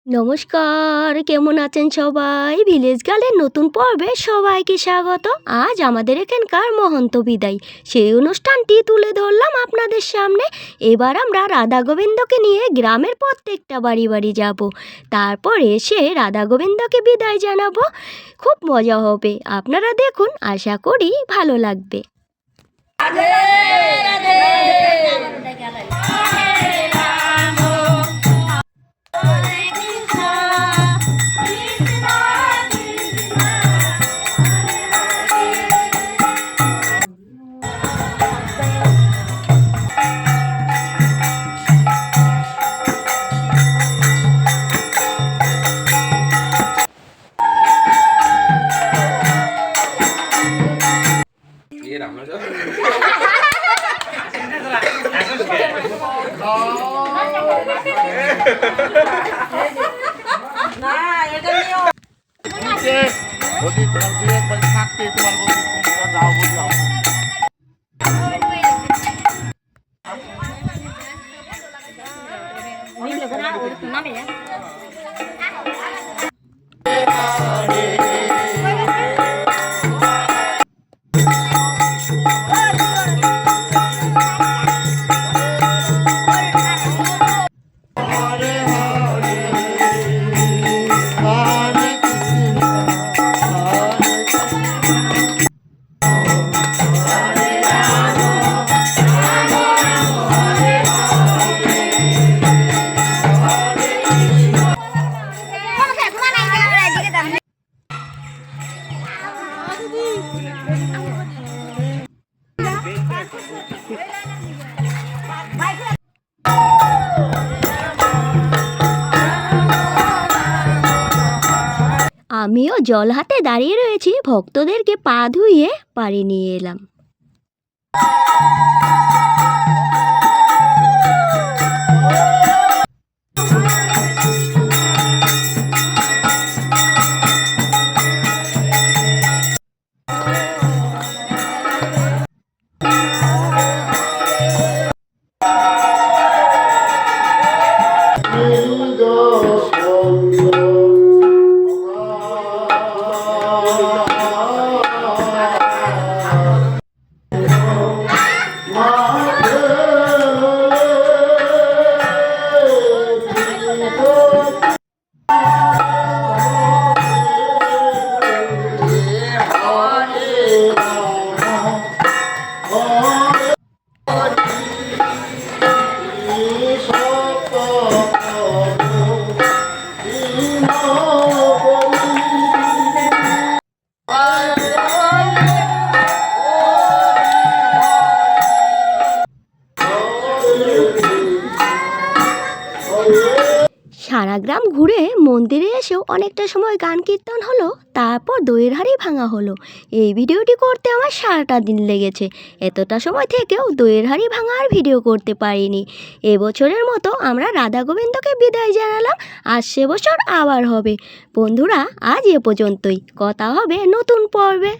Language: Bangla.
নমস্কার, কেমন আছেন সবাই? ভিলেজ গার্লের নতুন পর্বে সবাইকে স্বাগত। আজ আমাদের এখানকার মহন্ত বিদায়, সেই অনুষ্ঠানটি তুলে ধরলাম আপনাদের সামনে। এবার আমরা রাধা গোবিন্দকে নিয়ে গ্রামের প্রত্যেকটা বাড়ি বাড়ি যাব, তারপর এসে রাধা গোবিন্দকে বিদায় জানাবো। খুব মজা হবে, আপনারা দেখুন, আশা করি ভালো লাগবে। আমিও জল হাতে দাঁড়িয়ে রয়েছি, ভক্তদেরকে পা ধুইয়ে বাড়ি নিয়ে এলাম। সারা গ্রাম ঘুরে মন্দিরে এসেও অনেকটা সময় গান কীর্তন হলো, তারপর দইয়ের হাঁড়ি ভাঙা হলো। এই ভিডিওটি করতে আমার সারাটা দিন লেগেছে। এতটা সময় থেকেও দইয়ের হাঁড়ি ভাঙার ভিডিও করতে পারিনি। এবছরের মতো আমরা রাধা গোবিন্দকে বিদায় জানালাম, আসছে বছর আবার হবে। বন্ধুরা, আজ এ পর্যন্তই, কথা হবে নতুন পর্বে।